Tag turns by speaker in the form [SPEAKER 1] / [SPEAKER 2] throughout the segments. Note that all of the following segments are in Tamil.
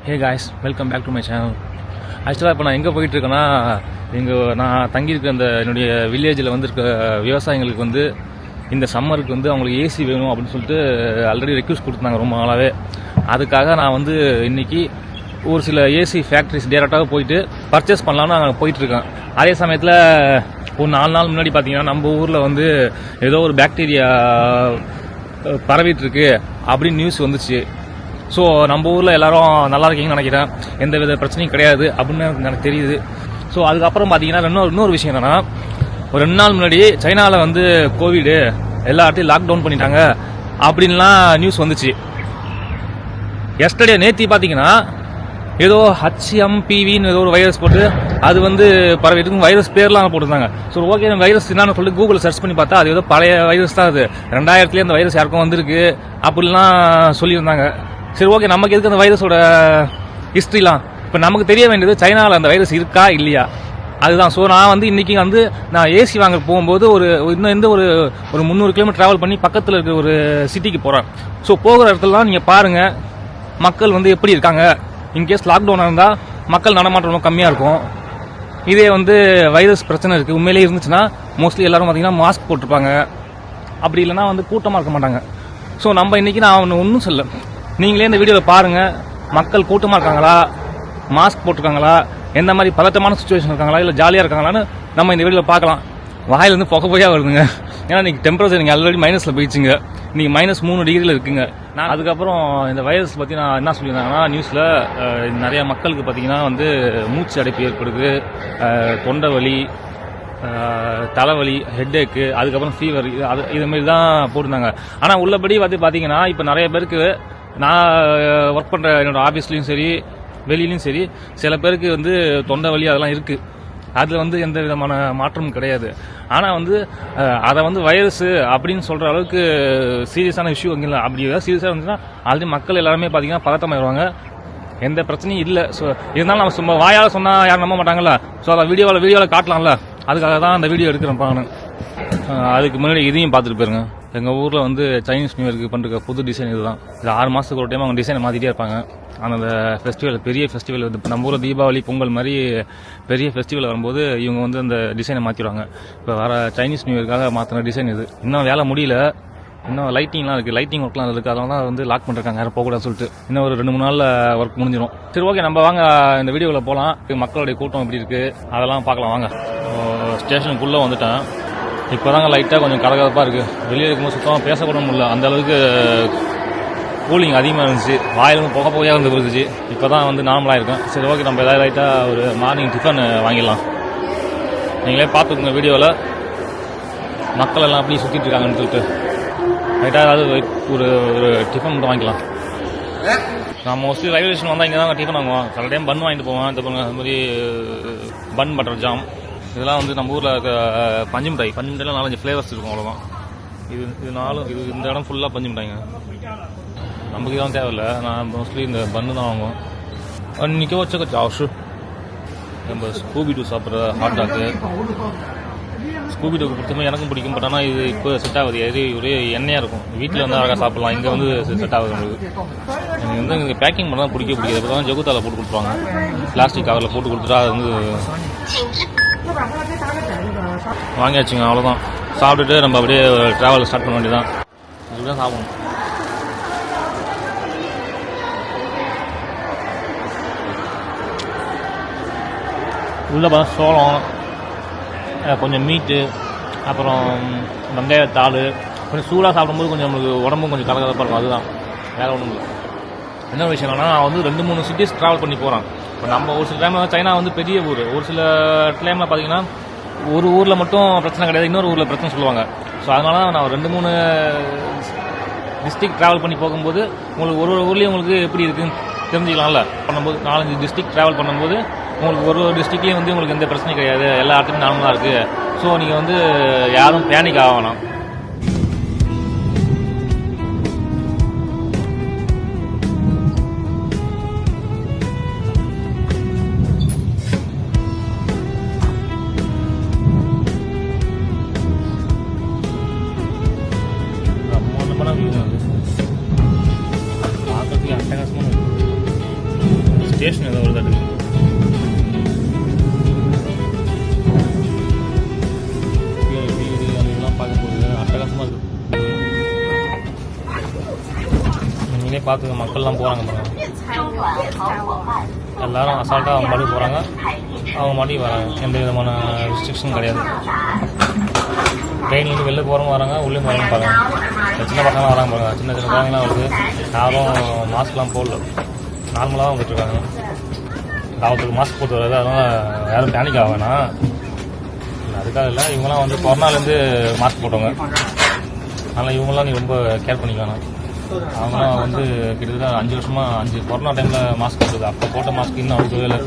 [SPEAKER 1] Hey guys, welcome back to my channel. ஆக்சுவலாக இப்போ நான் எங்கே போயிட்டுருக்கேன்னா, நான் தங்கியிருக்க அந்த என்னுடைய வில்லேஜில் இருக்க விவசாயிகளுக்கு இந்த சம்மருக்கு அவங்களுக்கு ஏசி வேணும் அப்படின்னு சொல்லிட்டு ஆல்ரெடி ரெக்வஸ்ட் கொடுத்துருந்தாங்க ரொம்ப நாளாகவே. அதுக்காக நான் இன்றைக்கி ஒரு சில ஏசி ஃபேக்ட்ரிஸ் டேரெக்டாக போயிட்டு பர்ச்சேஸ் பண்ணலான்னு நான் போயிட்டுருக்கேன். அதே சமயத்தில் ஒரு 4 நாள் முன்னாடி பார்த்தீங்கன்னா நம்ம ஊரில் ஏதோ ஒரு பாக்டீரியா பரவிட்டுருக்கு அப்படின்னு நியூஸ் வந்துச்சு. ஸோ நம்ம ஊரில் எல்லோரும் நல்லா இருக்கீங்கன்னு நினைக்கிறேன், எந்த வித பிரச்சனையும் கிடையாது அப்படின்னு எனக்கு தெரியுது. ஸோ அதுக்கப்புறம் பார்த்தீங்கன்னா இன்னொரு விஷயம் என்னென்னா, ஒரு 2 நாள் முன்னாடி சைனாவில் கோவிடு எல்லா இடத்தையும் லாக்டவுன் பண்ணிட்டாங்க அப்படின்லாம் நியூஸ் வந்துச்சு. எஸ்டர்டே நேற்று பார்த்தீங்கன்னா ஏதோ HMPVன்னு ஏதோ ஒரு வைரஸ் போட்டு அது பரவிட்டு வைரஸ் பேர்லாம் போட்டிருந்தாங்க. ஸோ ஓகே, வைரஸ் என்னன்னு சொல்லி கூகுளில் சர்ச் பண்ணி பார்த்தா அது ஏதோ பழைய வைரஸ் தான். அது 2000 அந்த வைரஸ் யாருக்கும் வந்திருக்கு அப்படிலாம் சொல்லியிருந்தாங்க. சரி ஓகே, நமக்கு எதுக்கு அந்த வைரஸோட ஹிஸ்ட்ரிலாம்? இப்போ நமக்கு தெரிய வேண்டியது சைனாவில் அந்த வைரஸ் இருக்கா இல்லையா, அதுதான். ஸோ நான் இன்னைக்கு நான் ஏசி வாங்க போகும்போது ஒரு 300 கிலோமீட்டர் ட்ராவல் பண்ணி பக்கத்தில் இருக்கிற ஒரு சிட்டிக்கு போகிறேன். ஸோ போகிற இடத்துலலாம் நீங்கள் பாருங்கள் மக்கள் எப்படி இருக்காங்க. இன்கேஸ் லாக்டவுனாக இருந்தால் மக்கள் நடமாட்டம் ரொம்ப கம்மியாக இருக்கும். இதே வைரஸ் பிரச்சனை இருக்குது உண்மையிலே இருந்துச்சுன்னா மோஸ்ட்லி எல்லோரும் பார்த்தீங்கன்னா மாஸ்க் போட்டிருப்பாங்க, அப்படி இல்லைனா கூட்டமாக இருக்க மாட்டாங்க. ஸோ நம்ம இன்றைக்கி நான் ஒன்றும் சொல்ல, நீங்களே இந்த வீடியோவில் பாருங்கள், மக்கள் கூட்டமாக இருக்காங்களா, மாஸ்க் போட்டிருக்காங்களா, எந்த மாதிரி பதட்டமான சுச்சுவேஷன் இருக்காங்களா, இல்லை ஜாலியாக இருக்காங்களான்னு நம்ம இந்த வீடியோவில் பார்க்கலாம். வாயிலேருந்து புகையாக வருதுங்க, ஏன்னா இன்றைக்கி டெம்பரேச்சர் நீங்கள் ஆல்ரெடி மைனஸில் போயிடுச்சுங்க. இன்றைக்கி -3 டிகிரியில் இருக்குங்க. நான் அதுக்கப்புறம் இந்த வைரஸ் பற்றி நான் என்ன சொல்லியிருந்தாங்கன்னா, நியூஸில் நிறையா மக்களுக்கு பார்த்தீங்கன்னா மூச்சு அடைப்பு ஏற்படுது, தொண்டை வலி, தலைவலி, ஹெட்டேக்கு, அதுக்கப்புறம் ஃபீவர், இதுமாரி தான் போட்டிருந்தாங்க. ஆனால் உள்ளபடி பார்த்தீங்கன்னா இப்போ நிறைய பேருக்கு, நான் ஒர்க் பண்ணுற என்னோடய ஆஃபீஸ்லேயும் சரி வெளியிலையும் சரி, சில பேருக்கு தொண்டை வலி அதெல்லாம் இருக்குது. அதில் எந்த விதமான மாற்றமும் கிடையாது. ஆனால் அதை வைரஸு அப்படின்னு சொல்கிற அளவுக்கு சீரியஸான இஷ்யூ இங்கே இல்லை. அப்படி ஏதாவது சீரியஸாக இருந்துச்சுன்னா ஆல்ரெடி மக்கள் எல்லாருமே பார்த்தீங்கன்னா பதட்டமாயிடுவாங்க, எந்த பிரச்சனையும் இல்லை. ஸோ இருந்தாலும் நம்ம சும்மா வாயால் சொன்னால் யாரும் நம்ப மாட்டாங்கல்ல. ஸோ அதை வீடியோவில் காட்டலாம்ல, அதுக்காக தான் அந்த வீடியோ எடுக்கிறேன் பாருங்க. அதுக்கு முன்னாடி இதையும் பார்த்துட்டு போயிருங்க. எங்கள் ஊரில் சைனீஸ் நியூ இயருக்கு பண்ணுற புது டிசைன் இதுதான். இது 6 மாதத்துக்கு ஒரு டைம் அவங்க டிசைனை மாற்றிட்டே இருப்பாங்க. அந்த ஃபெஸ்டிவல், பெரிய ஃபெஸ்டிவல் நம்ம ஊரில் தீபாவளி பொங்கல் மாதிரி பெரிய ஃபெஸ்டிவல் வரும்போது இவங்க அந்த டிசைனை மாற்றிடுவாங்க. இப்போ வர சைனீஸ் நியூ இயருக்காக மாற்றின டிசைன் இது. இன்னும் வேலை முடியல, இன்னும் லைட்டிங்லாம் இருக்குது, லைட்டிங் ஒர்க்லாம் இருக்குது. அதனால தான் லாக் பண்ணிருக்காங்க, யாரும் போகக்கூடாதுன்னு சொல்லிட்டு. இன்னும் ஒரு 2-3 நாளில் ஒர்க் முடிஞ்சிடும். சரி ஓகே, நம்ம வாங்க இந்த வீடியோவில் போகலாம். மக்களுடைய கூட்டம் எப்படி இருக்குது அதெல்லாம் பார்க்கலாம் வாங்க. ஸ்டேஷனுக்குள்ளே வந்துட்டேன். இப்போ தாங்க லைட்டாக கொஞ்சம் கலகலப்பாக இருக்குது. வெளியே இருக்கும்போது சுத்தமாக பேசக்கூட முடியல, அந்த அளவுக்கு கூலிங் அதிகமாக இருந்துச்சு. வாயிலும் புகையாக இருந்துச்சு. இப்போ தான் நார்மலாக இருக்கும். சரி ஓகே, நம்ம ஏதாவது லைட்டாக ஒரு மார்னிங் டிஃபன் வாங்கிடலாம். நீங்களே பார்த்துக்கோங்க வீடியோவில் மக்கள் எல்லாம் அப்படி சுற்றிட்டு இருக்காங்கன்னு சொல்லிட்டு. லைட்டாக ஏதாவது ஒரு டிஃபன் மட்டும் வாங்கிக்கலாம். நான் மோஸ்ட்லி ரயில்வே ஸ்டேஷன் வந்தால் இங்கே தான் டிஃபன் வாங்குவோம். சில டைம் பன் வாங்கிட்டு போவேன். இந்த மாதிரி பன் பட்டர் ஜாம், இதெல்லாம் நம்ம ஊரில் இருக்க பஞ்சு மிட்டாய். 4-5 ஃப்ளேவர்ஸ் இருக்கும், அவ்வளோதான். இது இந்த இடம் ஃபுல்லாக பஞ்சு மிட்டாய்ங்க. நமக்கு தான் தேவையில்லை, நான் மோஸ்ட்லி இந்த பன்னு தான் வாங்குவோம். அன்றைக்கி வச்ச சாவுஷு நம்ம ஸ்கூபி டூ சாப்பிட்ற ஹாட் டாக்கு. ஸ்கூபி டூக்கு பிடிச்சமே எனக்கும் பிடிக்கும். பட் ஆனால் இது இப்போ செட் ஆகுது, ஒரே எண்ணெயாக இருக்கும். வீட்டில் அழகாக சாப்பிட்லாம், இங்கே செட் ஆகுது உங்களுக்கு. எனக்கு இங்கே பேக்கிங் பண்ணால் பிடிக்காது. இப்போ தான் ஜகுத்தாவில் போட்டு கொடுத்துருவாங்க, பிளாஸ்டிக் கவரில் போட்டு கொடுத்துட்டா அது வாங்கியாச்சுங்க. அவ்வளோதான், சாப்பிட்டுட்டு நம்ம அப்படியே ட்ராவல் ஸ்டார்ட் பண்ண வேண்டியதான். இதுதான் சாப்பிடணும். உள்ளே பார்த்தா சோளம், கொஞ்சம் மீட்டு, அப்புறம் வெங்காயத்தாள். கொஞ்சம் சூடாக சாப்பிடும்போது கொஞ்சம் நம்மளுக்கு உடம்பும் கொஞ்சம் கலகலப்பாக இருக்கும். அதுதான், வேறு ஒன்றும் இல்லை. என்ன விஷயம் என்னன்னா, நான் 2-3 சிட்டிஸ் ட்ராவல் பண்ணி போகிறேன். இப்போ நம்ம ஒரு சில டைமில் சைனா பெரிய ஊர், ஒரு சில டைமில் பார்த்தீங்கன்னா ஒரு ஊரில் மட்டும் பிரச்சனை கிடையாது, இன்னொரு ஊரில் பிரச்சனை சொல்லுவாங்க. ஸோ அதனால நான் 2-3 டிஸ்ட்ரிக்ட் ட்ராவல் பண்ணி போகும்போது உங்களுக்கு ஒரு ஊர்லேயும் உங்களுக்கு எப்படி இருக்குன்னு தெரிஞ்சுக்கலாம்ல. பண்ணும்போது 4-5 டிஸ்ட்ரிக்ட் ட்ராவல் பண்ணும்போது உங்களுக்கு ஒரு டிஸ்ட்ரிக்ட்லேயும் உங்களுக்கு எந்த பிரச்சனையும் கிடையாது, எல்லா இடத்துலையும் நார்மலாக இருக்குது. ஸோ நீங்கள் யாரும் பேனிக் ஆக வேணாம். பார்க்கறதுக்கு அட்டகாசமாக இருக்குது. ஸ்டேஷன் ஏதோ வருது. வீடு அதெல்லாம் பார்க்கும்போது அட்டகாசமாக இருக்குது. நீங்களே பார்த்துங்க, மக்கள்லாம் போகிறாங்க பாருங்க. எல்லாரும் அசால்ட்டாக அவங்க மாட்டி போகிறாங்க, அவங்க மாட்டி வராங்க. எந்த விதமான ரெஸ்ட்ரிக்ஷனும் கிடையாது. ட்ரெயின்லேருந்து வெளில போகிறவங்க வராங்க, உள்ளே வரவங்க பாருங்க. சின்ன பசங்களாம் வராங்க பாருங்க. சின்ன சின்ன குழந்தைங்களாம் வருது. யாரும் மாஸ்க்லாம் போடல, நார்மலாக வந்துட்டுருக்காங்க. அவங்களுக்கு மாஸ்க் போட்டு வராது, அதனால் யாரும் பேனிக் ஆக வேணாம். அதுக்காக இல்லை, இவங்களாம் வந்து கொரோனாலேருந்து மாஸ்க் போட்டவங்க, அதனால் இவங்களாம் நீ ரொம்ப கேர் பண்ணிக்க வேணாம். அவங்களாம் வந்து கிட்டத்தட்ட 5 வருஷமாக 5 கொரோனா டைமில் மாஸ்க் போட்டுது. அப்போ போட்ட மாஸ்க் இன்னும் அவ்வளோ இல்லை.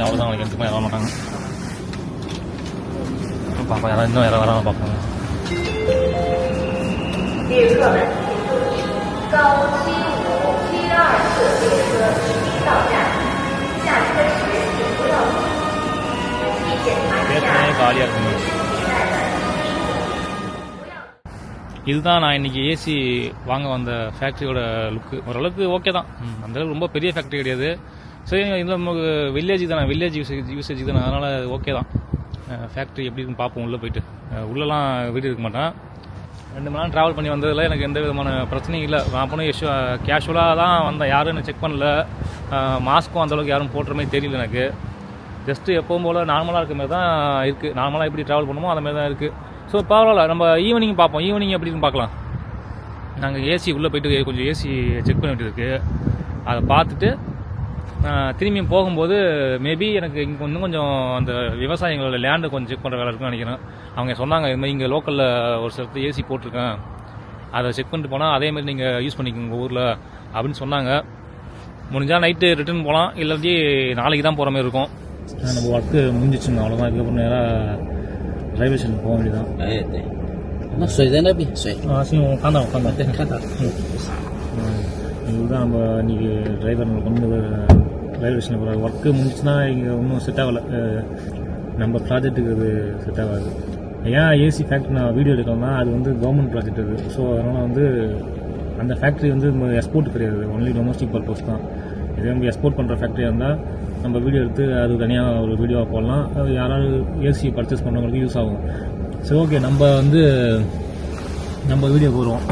[SPEAKER 1] அவ்வளோதான், அவங்களுக்கு எடுத்துக்கலாம் யாரும் மாட்டாங்க. பார்ப்போம், யாராவது இன்னும் யாராவது வராமல் பார்ப்பாங்க. ஏற்கனவே காலியாக இருக்குங்க. இதுதான் நான் இன்றைக்கி ஏசி வாங்க வந்த ஃபேக்ட்ரியோட லுக்கு. ஓரளவுக்கு ஓகே தான், அந்தளவுக்கு ரொம்ப பெரிய ஃபேக்ட்ரி கிடையாது. சரி, இதில் நமக்கு வில்லேஜ் தானே, வில்லேஜ் யூசேஜ் தானே, அதனால் ஓகே தான். ஃபேக்ட்ரி எப்படி இருக்குன்னு பார்ப்போம். உள்ளே போயிட்டு உள்ளெல்லாம் வீடு இருக்க மாட்டேன். 2 மணி நேரம் ட்ராவல் பண்ணி வந்ததில் எனக்கு எந்த விதமான பிரச்சனையும் இல்லை. நான் போன கேஷுவலாக தான் வந்தேன், யாரும் என்ன செக் பண்ணல. மாஸ்க்கும் அந்தளவுக்கு யாரும் போடுற மாதிரி தெரியல எனக்கு. ஜஸ்ட்டு எப்பவும் போல் நார்மலாக இருக்க மாதிரி தான் இருக்குது. நார்மலாக எப்படி ட்ராவல் பண்ணுமோ அந்த மாதிரி தான் இருக்குது. ஸோ பரவாயில்ல, நம்ம ஈவினிங் பார்ப்போம். ஈவினிங் எப்படின்னு பார்க்கலாம். நாங்கள் ஏசி உள்ளே போய்ட்டு கொஞ்சம் ஏசி செக் பண்ண வேண்டியது இருக்குது. அதை பார்த்துட்டு திரும்பியும் போகும்போது மேபி எனக்கு இங்கே இன்னும் கொஞ்சம் அந்த விவசாயிகளோட லேண்டை கொஞ்சம் செக் பண்ணுற வேலை இருக்குன்னு நினைக்கிறேன். அவங்க சொன்னாங்க, இதுமாதிரி இங்கே லோக்கலில் ஒரு சிலத்து ஏசி போட்டிருக்கேன், அதை செக் பண்ணிட்டு போனால் அதேமாதிரி நீங்கள் யூஸ் பண்ணிக்கோங்க உங்கள் ஊரில் அப்படின்னு சொன்னாங்க. முடிஞ்சால் நைட்டு ரிட்டர்ன் போகலாம், இல்லாட்டி நாளைக்கு தான் போகிற மாதிரி இருக்கும். நம்ம ஒர்க்கு முடிஞ்சிச்சுங்க, அவ்வளோதான். இதுக்கப்புறம் நேராக ரயில்வே ஸ்டேஷன் போக வேண்டியதான். இதுதான் நம்ம இன்றைக்கி டிரைவர் நம்மளுக்கு வந்து ரயில்வே ஸ்டேஷன் போகிற ஒர்க்கு முடிஞ்சிச்சுன்னா இங்கே ஒன்றும் செட் ஆகலை. நம்ம ப்ராஜெக்ட்டுக்கு அது செட் ஆகாது. ஏன் ஏசி ஃபேக்ட்ரி நான் வீடியோ எடுக்கணும்னா அது வந்து கவர்மெண்ட் ப்ராஜெக்ட் அது. ஸோ அதனால் வந்து அந்த ஃபேக்ட்ரி வந்து எக்ஸ்போர்ட் கிடையாது, ஒன்லி டொமஸ்டிக் பர்பஸ் தான். இதே நம்ம எக்ஸ்போர்ட் பண்ணுற ஃபேக்ட்ரியாக இருந்தால் நம்ம வீடியோ எடுத்து அது தனியாக ஒரு வீடியோவாக போடலாம். அது யாராவது ஏசி பர்ச்சேஸ் பண்ணுறவங்களுக்கு யூஸ் ஆகும். சரி, ஓகே, நம்ம வீடியோ போடுவோம்.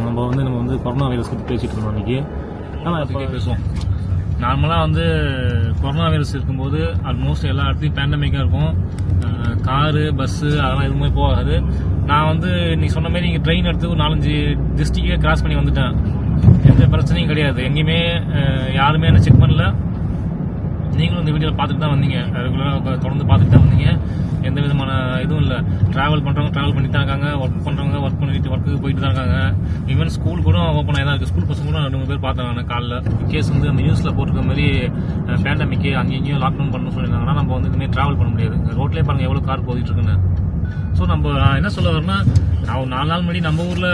[SPEAKER 1] நம்ம வந்து கொரோனா வைரஸ் பற்றி பேசிகிட்டு இருந்தோம் அன்றைக்கி. ஆனால் இப்போ பேசுவோம். நார்மலாக வந்து கொரோனா வைரஸ் இருக்கும்போது ஆல்மோஸ்ட் எல்லா இடத்துலையும் பேண்டமிக்காக இருக்கும். காரு, பஸ்ஸு அதெல்லாம் எதுவுமே போகாது. நான் வந்து இன்றைக்கி சொன்ன மாதிரி நீங்கள் ட்ரெயின் எடுத்து ஒரு 4-5 டிஸ்ட்ரிக்டே கிராஸ் பண்ணி வந்துட்டேன். எந்த பிரச்சனையும் கிடையாது. எங்கேயுமே யாருமே என்ன செக் பண்ணல. நீங்களும் இந்த வீடியோவில் பார்த்துட்டு தான் வந்தீங்க, ரெகுலராக தொடர்ந்து பார்த்துட்டு தான் வந்தீங்க. எந்த விதமான இதுவும் இல்லை. ட்ராவல் பண்ணுறவங்க ட்ராவல் பண்ணிட்டு தான் இருக்காங்க, ஒர்க் பண்ணுறவங்க ஒர்க் பண்ணிட்டு ஒர்க்குக்கு போயிட்டு தான் இருக்காங்க. ஈவன் ஸ்கூல் கூட ஓப்பன் ஆகி தான் இருக்குது. ஸ்கூல் பசங்க கூட 2-3 பேர் பார்த்தாங்க காலைல. கேஸ் வந்து அந்த நியூஸில் போட்டிருக்க மாதிரி பேண்டமிக்கு அங்கேயும் லாக்டவுன் பண்ணணும்னு சொல்லியிருந்தாங்கன்னா நம்ம வந்து இதுமாதிரி ட்ராவல் பண்ண முடியாது. ரோட்லேயே பாருங்கள் எவ்வளோ கார் போயிட்டு இருக்குன்னு. ஸோ நான் என்ன சொல்ல வரேன்னா, நான் ஒரு 4 நாள் முன்னாடி நம்ம ஊரில்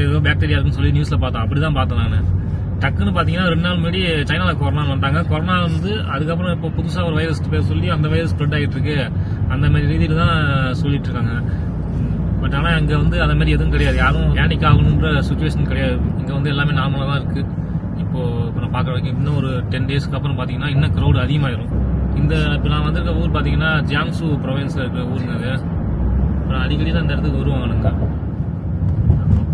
[SPEAKER 1] ஏதோ பாக்டீரியா இருக்குன்னு சொல்லி நியூஸில் பார்த்தேன். அப்படி தான் பார்த்தேன் நான். டக்குன்னு பார்த்தீங்கன்னா 2 நாள் முன்னாடி சைனாவில் கொரோனா வந்துட்டாங்க. கொரோனா வந்து அதுக்கப்புறம் இப்போ புதுசாக ஒரு வைரஸ் பேர் சொல்லி அந்த வைரஸ் ஸ்ப்ரெட் ஆகிட்டு இருக்கு. அந்த மாதிரி ரீதியில் தான் சொல்லிட்டு இருக்காங்க. பட் ஆனால் இங்கே வந்து அந்த மாதிரி எதுவும் கிடையாது. யாரும் பேனிக் ஆகணுன்ற சுச்சுவேஷன் கிடையாது. இங்கே வந்து எல்லாமே நார்மலாக தான் இருக்குது. இப்போ நான் பார்க்குற வரைக்கும் இன்னும் ஒரு 10 டேஸ்க்கு அப்புறம் பார்த்தீங்கன்னா இன்னும் க்ரௌட் அதிகமாகிடும். இப்போ நான் வந்திருக்க ஊர் பார்த்தீங்கன்னா ஜியாங்சு ப்ரொவின்ஸில் இருக்கிற ஊருங்க அது. அப்புறம் அடிக்கடி தான் இந்த இடத்துக்கு வருவாங்க.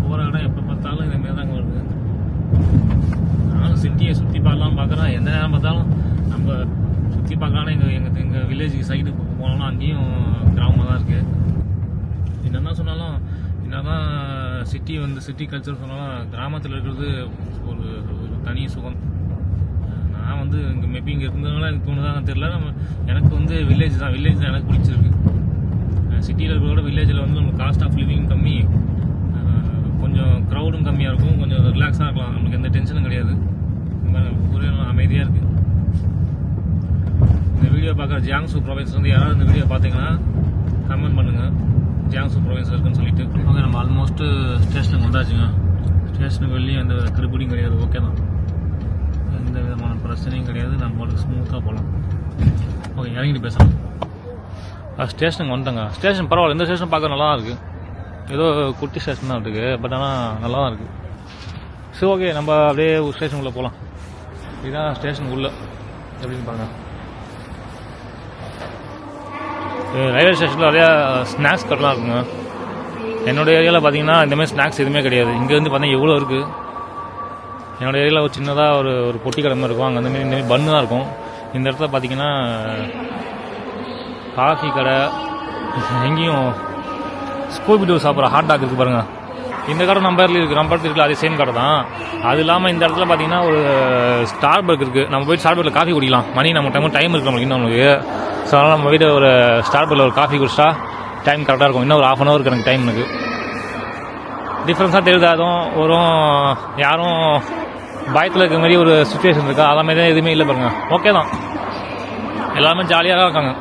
[SPEAKER 1] போகிற இடம் எப்போ பார்த்தாலும் இதேமாரி தாங்க வருது. நானும் சிட்டியை சுற்றி பார்க்கலாம் பார்க்குறேன். எந்த நேரம் பார்த்தாலும் நம்ம சுற்றி பார்க்கலான்னு எங்கள் வில்லேஜ் சைடு போனோம்னா அங்கேயும் கிராமமாக தான் இருக்குது. என்னென்ன சொன்னாலும் என்னதான் சிட்டி கல்ச்சர் சொன்னாலும் கிராமத்தில் இருக்கிறது ஒரு தனி சுகம். நான் வந்து இங்கே மேபி இங்கே இருந்ததுனால எனக்கு தோணுதான் தெரியல. எனக்கு வந்து வில்லேஜ் தான் எனக்கு பிடிச்சிருக்கு. சிட்டியில் இருக்கிறதோட வில்லேஜில் வந்து நம்ம காஸ்ட் ஆஃப் லிவிங் கம்மி, கொஞ்சம் க்ரௌடும் கம்மியாக இருக்கும், கொஞ்சம் ரிலாக்ஸாக இருக்கலாம். நமக்கு எந்த டென்ஷனும் கிடையாது. ஒரே அமைதியாக இருக்குது. இந்த வீடியோ பார்க்குற ஜியாங்சு ப்ரொவின்ஸ் வந்து யாராவது இந்த வீடியோ பார்த்தீங்கன்னா கமெண்ட் பண்ணுங்கள், ஜியாங்சு ப்ரொவின்ஸ் இருக்குன்னு சொல்லிட்டு. ஓகே, நம்ம ஆல்மோஸ்ட்டு ஸ்டேஷனுக்கு வந்தாச்சுங்க. ஸ்டேஷனுக்கு வெளியே எந்த கிருபிடியும் கிடையாது. ஓகே தான், எந்த விதமான பிரச்சனையும் கிடையாது. நம்ம ஒரு ஸ்மூத்தாக போகலாம். ஓகே, இறங்கிட்டு பேசலாம். ஸ்டேஷனுக்கு வந்துட்டேங்க. ஸ்டேஷன் பரவாயில்ல, இந்த ஸ்டேஷன் பார்க்க நல்லா தான் இருக்குது. ஏதோ குட்டி ஸ்டேஷன் தான் இருக்குது, பட் ஆனால் நல்லா தான் இருக்குது. சரி, ஓகே, நம்ம அப்படியே ஸ்டேஷனுக்குள்ளே போகலாம். இதுதான் ஸ்டேஷன் உள்ள எப்படின்னு பாருங்க. ரயில்வே ஸ்டேஷனில் நிறையா ஸ்நாக்ஸ் கட்டலாம் இருக்குங்க. என்னோடய ஏரியாவில் பார்த்தீங்கன்னா இந்தமாதிரி ஸ்நாக்ஸ் எதுவுமே கிடையாது. இங்கே வந்து பார்த்தீங்கன்னா எவ்வளோ இருக்குது. என்னோடய ஏரியாவில் ஒரு சின்னதாக ஒரு பொட்டி கடை மாதிரி இருக்கும். அங்கே இந்தமாரி பன்னு தான் இருக்கும். இந்த இடத்துல பார்த்தீங்கன்னா காஃபி கடை, எங்கேயும் ஸ்கூபி டூ சாப்பிட்ற ஹாட் டாக் இருக்குது பாருங்கள். இந்த கடை நம்ம இடத்துல இருக்குல்ல, அதே சேம் கடை தான். அது இல்லாமல் இந்த இடத்துல பார்த்தீங்கன்னா ஒரு ஸ்டார் பர்க் இருக்குது. நம்ம போய்ட்டு ஸ்டார் பர்க்கில் காஃபி குடிக்கலாம். நம்ம டைம் இருக்குது நம்மளுக்கு நம்மளுக்கு. ஸோ அதனால் நம்ம வீட்டு ஒரு ஸ்டார் பர்க்கில் ஒரு காஃபி குடிச்சா டைம் கரெக்டாக இருக்கும். இன்னும் ஒரு 1/2 hour எனக்கு டைம் எனக்கு டிஃப்ரென்ஸாக தெரியுது. அதுவும் ஒரு யாரும் பயத்தில் இருக்கிற மாதிரி ஒரு சுச்சுவேஷன் இருக்கா, அதே மாதிரி தான் எதுவுமே இல்லை பாருங்க. ஓகே தான், எல்லாருமே ஜாலியாக தான் இருக்காங்க.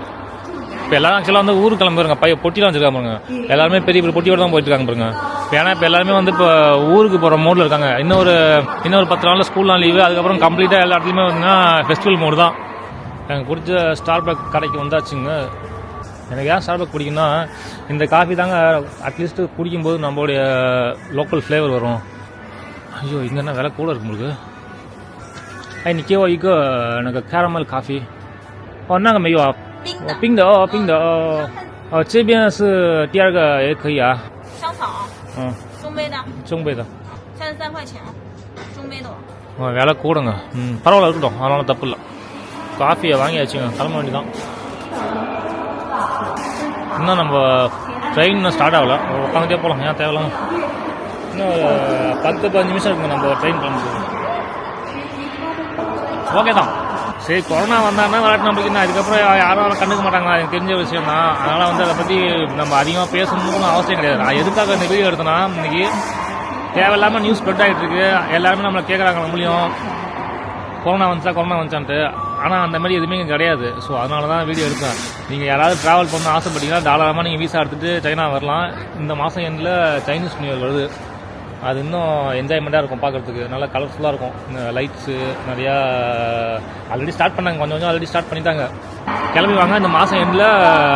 [SPEAKER 1] இப்போ எல்லாரும் ஆக்சுவலாக வந்து ஊருக்கு கிளம்புறாங்க. பொட்டிலாம் வச்சுருக்காங்க பாருங்க. எல்லாருமே பெரிய பெரிய பொட்டியோட தான் போயிட்டு இருக்காங்க பாருங்க. ஏன்னா இப்போ எல்லாருமே வந்து இப்போ ஊருக்கு போகிற மோடில் இருக்காங்க. இன்னொரு 10 நாளில் ஸ்கூல்லாம் லீவு. அதுக்கப்புறம் கம்ப்ளீட்டாக எல்லா இடத்துலையுமே வந்துன்னா ஃபெஸ்டிவல் மோடு தான். எனக்கு பிடிச்ச ஸ்டார் பக் கடைக்கு வந்தாச்சுங்க. எனக்கு ஏன் ஸ்டார் பக் பிடிக்குன்னா, இந்த காஃபி தாங்க அட்லீஸ்ட்டு குடிக்கும்போது நம்மளுடைய லோக்கல் ஃப்ளேவர் வரும். ஐயோ, இங்கே என்ன விலை கூட இருக்கு உங்களுக்கு.你给我一个那个 caramel 咖啡。哦，那个没有啊。冰的哦，冰的哦。哦，这边是第2个也可以啊。
[SPEAKER 2] 香草。中杯的。
[SPEAKER 1] 中杯的。
[SPEAKER 2] 33块钱，中杯的。
[SPEAKER 1] விலை கூடுங்க. பரவாயில்ல, இருக்கட்டும், அதனால தப்பு இல்லை. காஃபியை வாங்கியாச்சுங்க, கிளம்ப வேண்டியதான். இன்னும் நம்ம ட்ரெயின் இன்னும் ஸ்டார்ட் ஆகலை. உட்காந்துட்டே போகலாம், ஏன் தேவையில்லாம். இன்னும் 10-15 நிமிஷம் இருக்குங்க நம்ம ட்ரெயின் கிளம்புறது. ஓகே தான். சரி, கொரோனா வந்தாங்கன்னா விளையாட்டு நம்மளுக்கு என்ன, அதுக்கப்புறம் யாரும் கண்டுக்க மாட்டாங்க. எனக்கு தெரிஞ்ச விஷயம் தான். அதனால் வந்து அதை பற்றி நம்ம அதிகமாக பேசணும்னு அவசியம் கிடையாது. நான் எதுக்காக இந்த வீடியோ எடுத்தேன்னா, இன்றைக்கி தேவையில்லாமல் நியூஸ் ஸ்ப்ரெட் ஆகிட்டு இருக்கு. எல்லாருமே நம்மளை கேட்குறாங்க நம்மளையும் கொரோனா வந்துச்சான்ட்டு. ஆனால் அந்த மாதிரி எதுவுமே இங்கே கிடையாது. ஸோ அதனால தான் வீடியோ எடுத்தேன். நீங்கள் யாராவது ட்ராவல் பண்ண ஆசைப்பட்டீங்கன்னா தாராளமாக நீங்கள் வீசா எடுத்துகிட்டு சைனா வரலாம். இந்த மாதம் எண்டில் சைனீஸ் நியூ இயர் வருது. அது இன்னும் என்ஜாய்மெண்ட்டாக இருக்கும் பார்க்குறதுக்கு. நல்லா கலர்ஃபுல்லாக இருக்கும். இந்த லைட்ஸு நிறையா ஆல்ரெடி ஸ்டார்ட் பண்ணாங்க. கொஞ்சம் ஆல்ரெடி ஸ்டார்ட் பண்ணிட்டாங்க. கிளம்பி வாங்க. இந்த மாதம் எண்டில்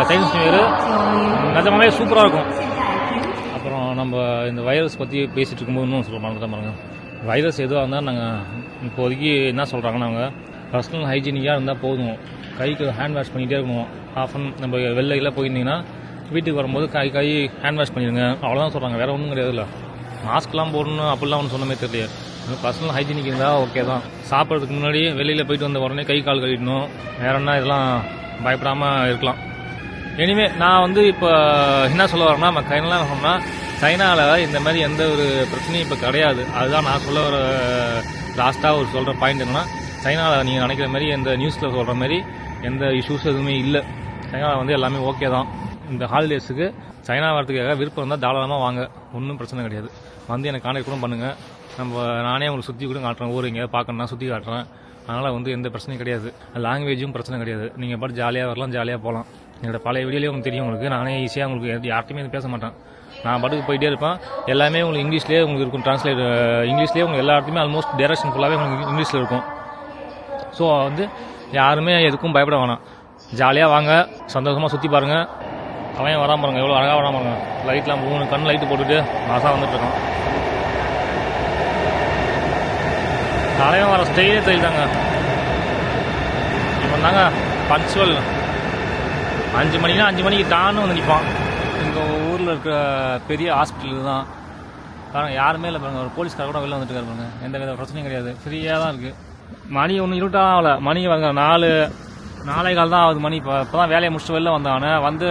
[SPEAKER 1] சைனீஸ் நியூ இயர் நிஜமாவே சூப்பராக இருக்கும். அப்புறம் நம்ம இந்த வைரஸ் பற்றி பேசிகிட்டு இருக்கும்போது இன்னும் சொல்ல மறந்துட்டேன் பாருங்க. வைரஸ் எதுவாக இருந்தால் நாங்கள் இப்போதைக்கு என்ன சொல்கிறாங்கன்னா, நாங்கள் பர்சனல் ஹைஜீனிக்காக இருந்தால் போதும். கைக்கு ஹேண்ட் வாஷ் பண்ணிகிட்டே இருக்கணும். ஆஃபன் நம்ம வெளில போயிருந்தீங்கன்னா வீட்டுக்கு வரும்போது கை ஹேண்ட் வாஷ் பண்ணிடுங்க, அவ்வளோதான் சொல்கிறாங்க. வேறு ஒன்றும் கிடையாது. இல்லை மாஸ்க்லாம் போடணும் அப்படிலாம் ஒன்று சொன்ன மாதிரி தெரியல. பர்சனல் ஹைஜீனிக் இருந்தால் ஓகே தான். சாப்பிட்றதுக்கு முன்னாடி வெளியில் போயிட்டு வந்த உடனே கை கால் கழுவிடணும். வேற என்ன, இதெல்லாம் பயப்படாமல் இருக்கலாம். எனிவே நான் வந்து இப்போ என்ன சொல்ல வரேன்னா, நம்ம கைனெலாம் சொன்னால் சைனாவில் இந்த மாதிரி எந்த ஒரு பிரச்சனையும் இப்போ கிடையாது. அதுதான் நான் சொல்ல வர லாஸ்ட்டாக சொல்கிற பாயிண்ட் என்னன்னா, சைனாவில் நீங்கள் நினைக்கிற மாதிரி எந்த நியூஸில் சொல்கிற மாதிரி எந்த இஷ்யூஸ் எதுவுமே இல்லை. சைனாவில் வந்து எல்லாமே ஓகே தான். இந்த ஹாலிடேஸுக்கு சைனா வரதுக்காக விருப்பம் இருந்தால் தாராளமாக வாங்க, ஒன்றும் பிரச்சனை கிடையாது. வந்து எனக்கு கான்டாக்ட் கூட பண்ணுங்கள். நானே உங்களுக்கு சுற்றி கூட காட்டுறேன். ஊர் எங்கேயாவது பார்க்கணுன்னா சுற்றி காட்டுறேன். அதனால் வந்து எந்த பிரச்சனையும் கிடையாது. லாங்குவேஜும் பிரச்சனை கிடையாது. நீங்கள் பாட்டு ஜாலியாக வரலாம், ஜாலியாக போகலாம். என்னோடய பழைய வீடியோலேயே உங்களுக்கு தெரியும். உங்களுக்கு நானே ஈஸியாக உங்களுக்கு யார்ட்டையுமே பேச மாட்டேன். நான் பாட்டுக்கு போயிட்டே இருப்பேன். எல்லாமே உங்களுக்கு இங்கிலீஷ்லேயே உங்களுக்கு இருக்கும். ட்ரான்ஸ்லேட் இங்கிலீஷ்லேயே உங்களுக்கு எல்லா இடத்துலையுமே ஆல்மோஸ்ட் டைரக்ஷன் ஃபுல்லாகவே உங்களுக்கு இங்கிலீஷில் இருக்கும். ஸோ வந்து யாருமே எதுக்கும் பயப்பட வேணாம். ஜாலியாக வாங்க, சந்தோஷமாக சுற்றி பாருங்கள். அவன் வராமல் பாருங்கள், எவ்வளோ அழகாக வராமல் பாருங்கள். லைட்லாம் 3 கண் லைட்டு போட்டுட்டு மாதம் வந்துட்டுருக்கோம். தலைவன் வர ஸ்டைலே தெரியுதாங்க. இப்போ தாங்க பஞ்சுவல் 5 மணினா 5 மணிக்கு டான்னு வந்து நிற்பான். எங்கள் ஊரில் இருக்கிற பெரிய ஹாஸ்பிட்டல் தான். காரணம் யாருமே இல்லை பாருங்கள். ஒரு போலீஸ்கார கூட வெளில வந்துட்டு இருக்காரு பாருங்க. எந்த வித பிரச்சனையும் கிடையாது. ஃப்ரீயாக தான் இருக்குது. மணி ஒன்றும் இருட்டாக ஆகலை. மணி வாங்க 4:15 தான் ஆகுது மணி. இப்போ தான் வேலையை முடிச்சுட்டு வெளில வந்தானே. வந்து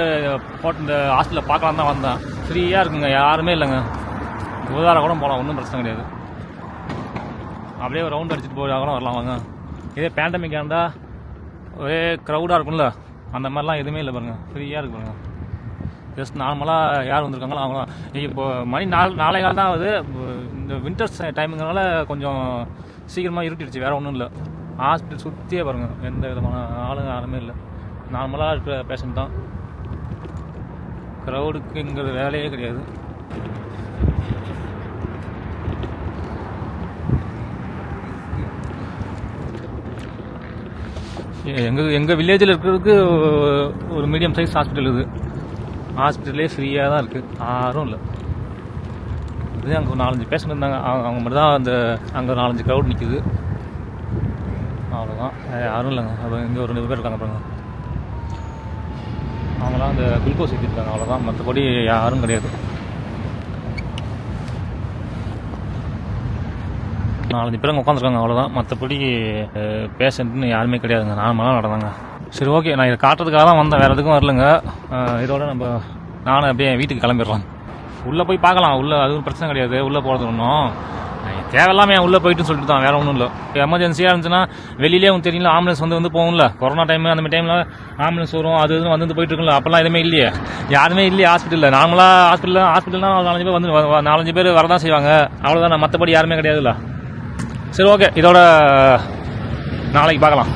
[SPEAKER 1] போட்டு இந்த ஹாஸ்பிட்டலில் பார்க்கலாம் தான் வந்தேன். ஃப்ரீயாக இருக்குங்க, யாருமே இல்லைங்க. உதாரணம் கூட போகலாம், ஒன்றும் பிரச்சனை கிடையாது. அப்படியே ஒரு ரவுண்ட் அடிச்சுட்டு போகிறாங்களும் வரலாம் வாங்க. இதே பேண்டமிக்காக இருந்தால் ஒரே க்ரௌடாக இருக்கும்ல, அந்த மாதிரிலாம் எதுவுமே இல்லை பாருங்கள். ஃப்ரீயாக இருக்கு பாருங்கள். ஜஸ்ட் நார்மலாக யார் வந்திருக்காங்களோ அவங்களாம். இப்போ மணி 4:15 தான் ஆகுது. இந்த வின்டர்ஸ் டைமுங்கிறனால கொஞ்சம் சீக்கிரமாக இருட்டிடுச்சு, வேறு ஒன்றும் இல்லை. ஹாஸ்பிட்டல் சுற்றியே பாருங்கள், எந்த விதமான ஆளுங்க யாருமே இல்லை. நார்மலாக இருக்கிற பேஷண்ட் தான். க்ரௌடுக்குங்கிறது வேலையே கிடையாது. எங்கள் வில்லேஜில் இருக்கிறதுக்கு ஒரு மீடியம் சைஸ் ஹாஸ்பிட்டல் இது. ஹாஸ்பிட்டலே ஃப்ரீயாக தான் இருக்குது, யாரும் இல்லை. இது அங்கே ஒரு 4-5 பேஷண்ட் இருந்தாங்க. அவங்க மட்டும் தான் அந்த அங்கே 4-5 க்ரௌட் நிற்குது. அவ்வளோதான், யாரும் இல்லைங்க. அது இங்கே ஒரு 2 பேர் இருக்காங்க பாருங்க, அவங்களாம் அந்த குளுக்கோஸ் ஏற்றிருக்காங்க, அவ்வளோதான். மற்றபடி யாரும் கிடையாது. 4-5 பேர் அங்கே உட்காந்துருக்காங்க, அவ்வளோதான். மற்றபடி பேஷண்ட்னு யாருமே கிடையாதுங்க, நார்மலாக நடந்தாங்க. சரி, ஓகே, நான் இதை காட்டுறதுக்காக தான் வந்தேன், வேறு எதுக்கும் வரலங்க. இதோட நானும் அப்படியே வீட்டுக்கு கிளம்பிடுறேன். உள்ளே போய் பார்க்கலாம், உள்ளே அதுவும் பிரச்சனை கிடையாது. உள்ளே போகிறது ஒன்றும் தேவையில்லாம உள்ளே போயிட்டுன்னு சொல்லிட்டு தான், வேறு ஒன்றும் இல்லை. எமர்ஜென்சியாக இருந்துச்சுன்னா வெளியிலே உங்களுக்கு தெரியல, ஆம்புலன்ஸ் வந்து போகும்ல. கொரோனா டைம் அந்த மாதிரி டைமில் ஆம்புலன்ஸ் வரும், அது இதுன்னு வந்து போயிட்டு இருக்குல்ல. அப்போல்லாம் எதுவுமே இல்லையே, யாருமே இல்லையே ஹாஸ்பிட்டலில். நார்மலாக ஹாஸ்பிட்டல்னா 4-5 பேர் வந்து 4-5 பேர் வரதான் செய்வாங்க, அவ்வளோதான். மற்றபடி யாருமே கிடையாதுல்ல. சரி, ஓகே, இதோட நாளைக்கு பார்க்கலாம்.